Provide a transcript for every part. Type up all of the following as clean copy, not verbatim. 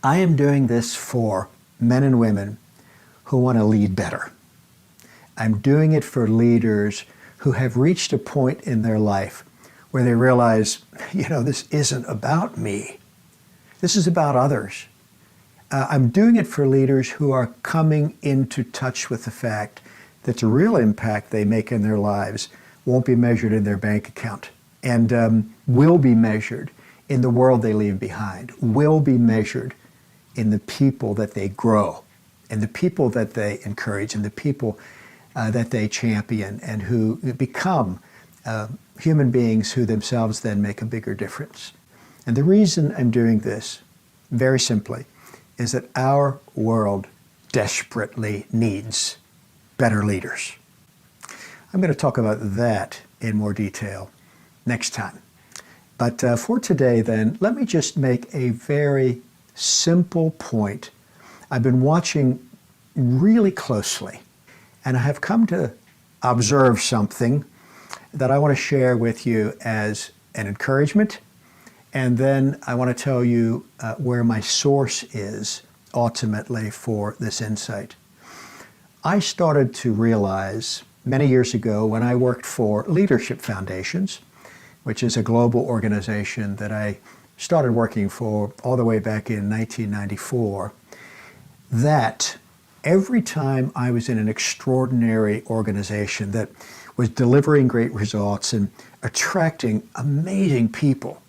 I am doing this for men and women who want to lead better. I'm doing it for leaders who have reached a point in their life where they realize, this isn't about me. This is about others. I'm doing it for leaders who are coming into touch with the fact that the real impact they make in their lives won't be measured in their bank account and will be measured in the world they leave behind, will be measured in the people that they grow, and the people that they encourage, and the people that they champion, and who become human beings who themselves then make a bigger difference. And the reason I'm doing this, very simply, is that our world desperately needs better leaders. I'm going to talk about that in more detail next time. But for today then, let me just make a very simple point. I've been watching really closely, and I have come to observe something that I want to share with you as an encouragement, and then I want to tell you where my source is ultimately for this insight. I started to realize many years ago when I worked for Leadership Foundations, which is a global organization that I started working for all the way back in 1994, that every time I was in an extraordinary organization that was delivering great results and attracting amazing people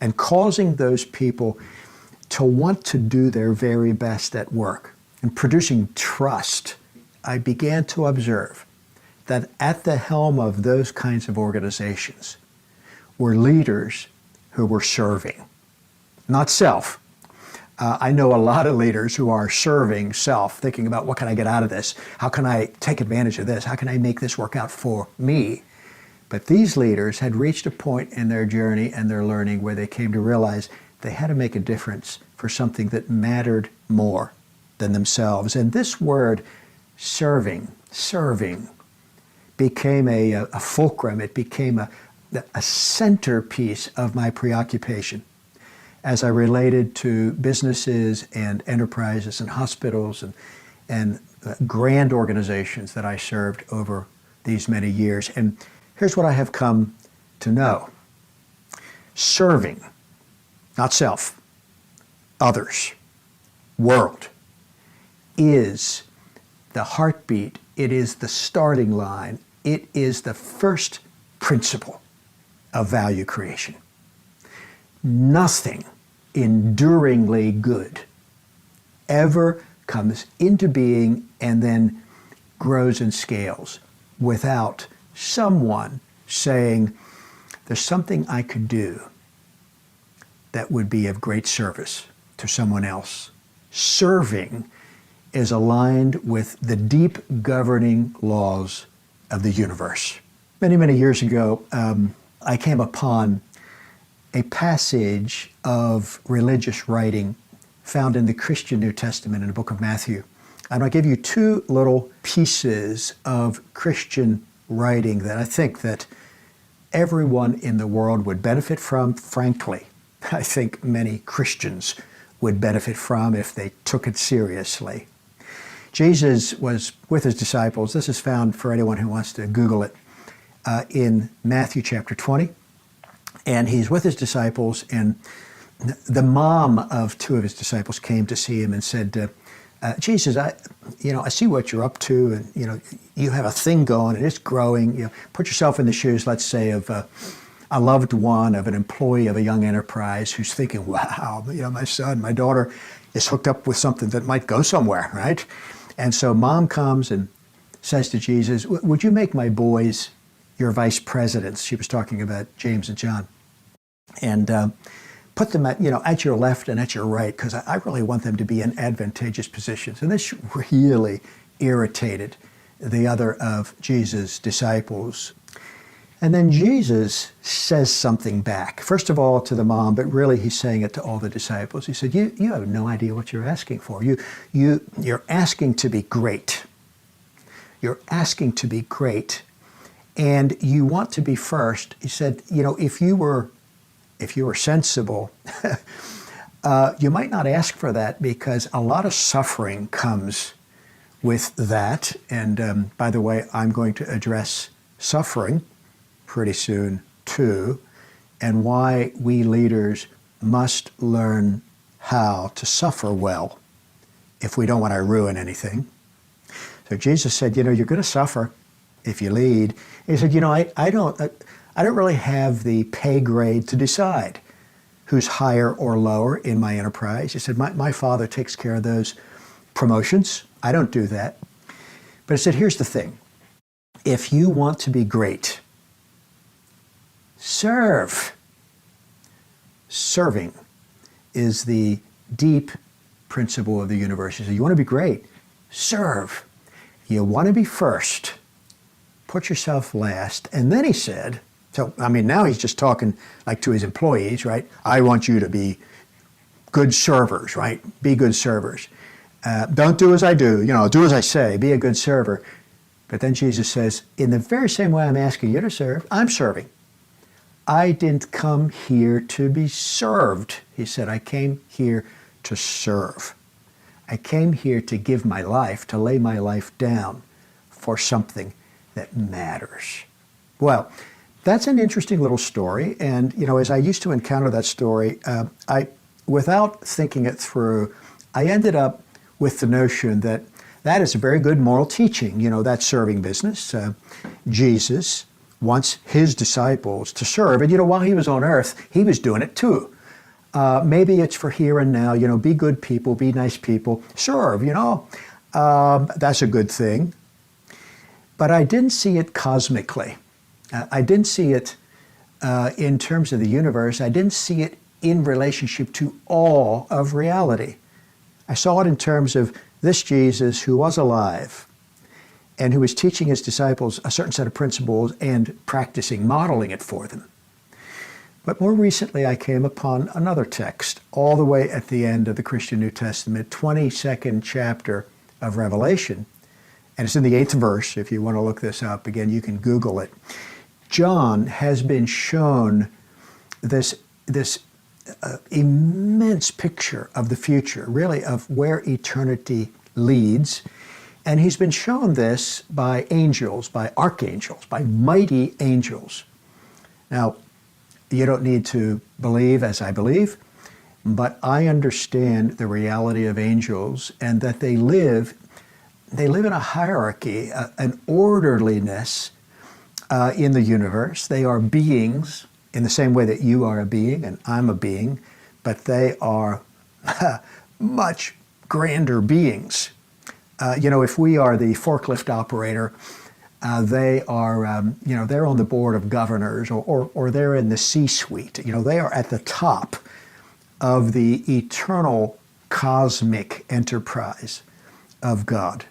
and causing those people to want to do their very best at work and producing trust, I began to observe that at the helm of those kinds of organizations were leaders who were serving, not self. I know a lot of leaders who are serving self, thinking about what can I get out of this? How can I take advantage of this? How can I make this work out for me? But these leaders had reached a point in their journey and their learning where they came to realize they had to make a difference for something that mattered more than themselves. And this word, serving, became a fulcrum. It became a centerpiece of my preoccupation as I related to businesses and enterprises and hospitals and grand organizations that I served over these many years. And here's what I have come to know. Serving, not self, others, world, is the heartbeat. It is the starting line. It is the first principle of value creation. Nothing enduringly good ever comes into being and then grows and scales without someone saying, there's something I could do that would be of great service to someone else. Serving is aligned with the deep governing laws of the universe. Many, many years ago, I came upon a passage of religious writing found in the Christian New Testament in the book of Matthew. And I'll give you two little pieces of Christian writing that I think that everyone in the world would benefit from. Frankly, I think many Christians would benefit from if they took it seriously. Jesus was with his disciples. This is found for anyone who wants to Google it in Matthew chapter 20. And he's with his disciples, and the mom of two of his disciples came to see him and said, Jesus, I see what you're up to, and you have a thing going and it's growing. Put yourself in the shoes, let's say, of a loved one, of an employee of a young enterprise who's thinking, wow, my son, my daughter is hooked up with something that might go somewhere, right? And so mom comes and says to Jesus, would you make my boys your vice presidents? She was talking about James and John. And put them at your left and at your right, because I really want them to be in advantageous positions. And this really irritated the other of Jesus' disciples. And then Jesus says something back, first of all to the mom, but really he's saying it to all the disciples. He said, you have no idea what you're asking for. You're asking to be great. You're asking to be great, and you want to be first. He said, if you were sensible, You might not ask for that because a lot of suffering comes with that. And by the way, I'm going to address suffering pretty soon too, and why we leaders must learn how to suffer well if we don't want to ruin anything. So Jesus said, you're going to suffer if you lead. He said, I don't really have the pay grade to decide who's higher or lower in my enterprise. He said, my Father takes care of those promotions. I don't do that. But he said, here's the thing. If you want to be great, serve. Serving is the deep principle of the universe. He said, you want to be great, serve. You want to be first, put yourself last. And then he said, now he's just talking like to his employees, right? I want you to be good servers, right? Be good servers. Don't do as I do, do as I say, be a good server. But then Jesus says, in the very same way I'm asking you to serve, I'm serving. I didn't come here to be served. He said, I came here to serve. I came here to give my life, to lay my life down for something that matters. Well, that's an interesting little story. And, as I used to encounter that story, without thinking it through, I ended up with the notion that is a very good moral teaching, that serving business. Jesus wants his disciples to serve. And, while he was on earth, he was doing it too. Maybe it's for here and now, be good people, be nice people, serve, that's a good thing. But I didn't see it cosmically. I didn't see it in terms of the universe. I didn't see it in relationship to all of reality. I saw it in terms of this Jesus who was alive and who was teaching his disciples a certain set of principles and practicing, modeling it for them. But more recently, I came upon another text all the way at the end of the Christian New Testament, 22nd chapter of Revelation. And it's in the 8th verse. If you want to look this up, again, you can Google it. John has been shown this immense picture of the future, really of where eternity leads. And he's been shown this by angels, by archangels, by mighty angels. Now, you don't need to believe as I believe, but I understand the reality of angels and that they live in a hierarchy, an orderliness in the universe. They are beings in the same way that you are a being and I'm a being, but they are much grander beings. If we are the forklift operator, they are, they're on the board of governors or they're in the C-suite. They are at the top of the eternal cosmic enterprise of God.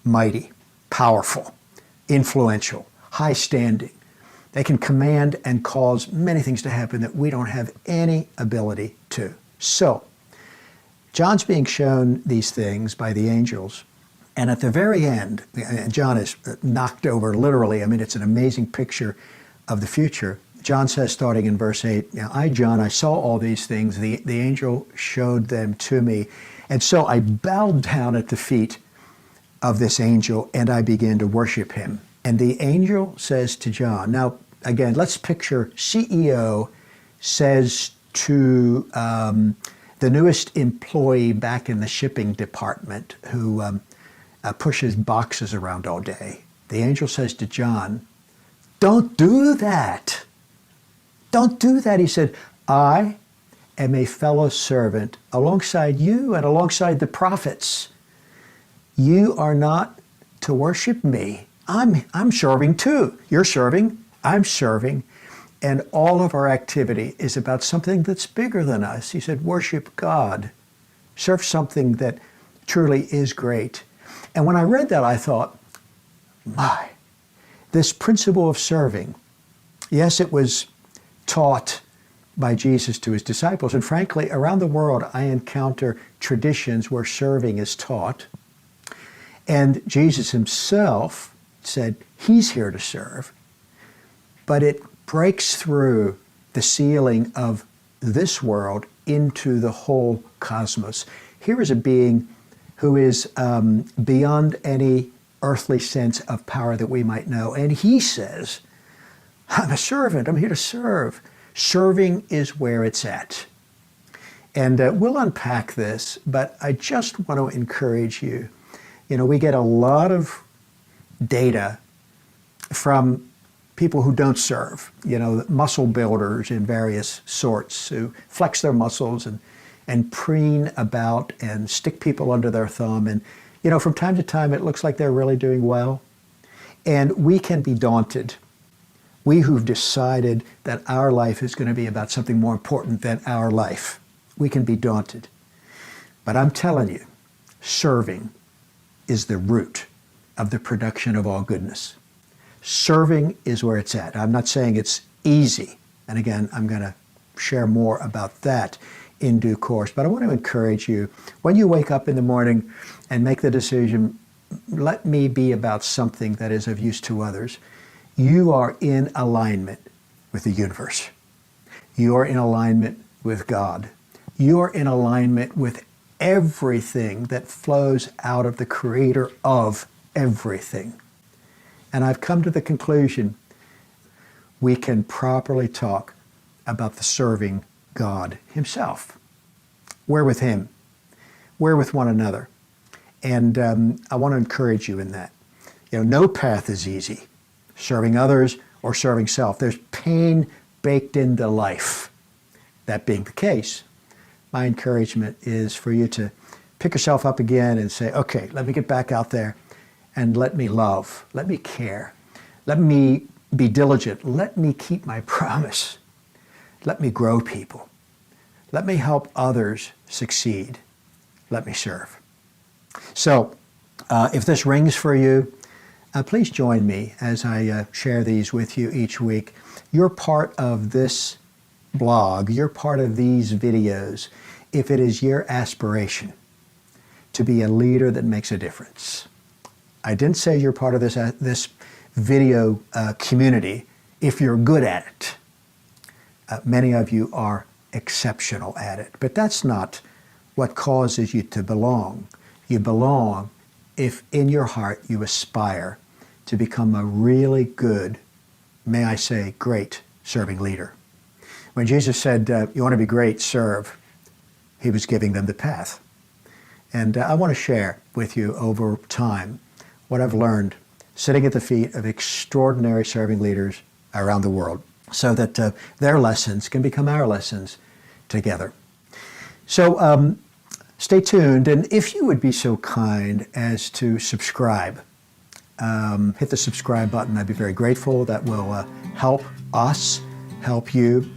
Mighty, powerful, influential, high standing. They can command and cause many things to happen that we don't have any ability to. So, John's being shown these things by the angels. And at the very end, John is knocked over literally. It's an amazing picture of the future. John says, starting in verse 8, I, John, I saw all these things. The angel showed them to me. And so I bowed down at the feet of this angel and I began to worship him. And the angel says to John, now, again, let's picture CEO says to the newest employee back in the shipping department who pushes boxes around all day. The angel says to John, don't do that. Don't do that. He said, I am a fellow servant alongside you and alongside the prophets. You are not to worship me. I'm serving too. You're serving, I'm serving. And all of our activity is about something that's bigger than us. He said, worship God. Serve something that truly is great. And when I read that, I thought, this principle of serving, yes, it was taught by Jesus to his disciples. And frankly, around the world, I encounter traditions where serving is taught. And Jesus himself said he's here to serve. But it breaks through the ceiling of this world into the whole cosmos. Here is a being who is beyond any earthly sense of power that we might know. And he says, I'm a servant. I'm here to serve. Serving is where it's at. And we'll unpack this, but I just want to encourage you. You know, we get a lot of data from people who don't serve, you know, muscle builders in various sorts who flex their muscles and preen about and stick people under their thumb. And, you know, from time to time, it looks like they're really doing well. And we can be daunted. We who've decided that our life is going to be about something more important than our life. We can be daunted. But I'm telling you, serving is the root of the production of all goodness. Serving is where it's at. I'm not saying it's easy. And again, I'm going to share more about that in due course. But I want to encourage you, when you wake up in the morning and make the decision, let me be about something that is of use to others, you are in alignment with the universe. You are in alignment with God. You are in alignment with everything that flows out of the Creator of everything. And I've come to the conclusion we can properly talk about the serving God Himself. We're with Him. We're with one another. And I want to encourage you in that. You know, no path is easy, serving others or serving self. There's pain baked into life. That being the case, my encouragement is for you to pick yourself up again and say, okay, let me get back out there and let me love, let me care, let me be diligent, let me keep my promise, let me grow people, let me help others succeed, let me serve. So if this rings for you, please join me as I share these with you each week. You're part of this blog, you're part of these videos, if it is your aspiration to be a leader that makes a difference. I didn't say you're part of this video community if you're good at it. Many of you are exceptional at it, but that's not what causes you to belong. You belong if in your heart you aspire to become a really good, may I say, great serving leader. When Jesus said, you want to be great, serve, He was giving them the path. And I want to share with you over time what I've learned sitting at the feet of extraordinary serving leaders around the world so that their lessons can become our lessons together. So stay tuned, and if you would be so kind as to subscribe, hit the subscribe button. I'd be very grateful. That will help us, help you,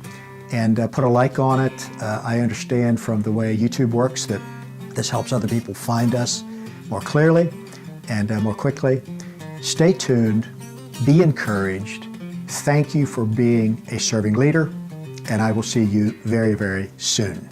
and put a like on it. I understand from the way YouTube works that this helps other people find us more clearly and more quickly. Stay tuned, be encouraged. Thank you for being a serving leader, and I will see you very, very soon.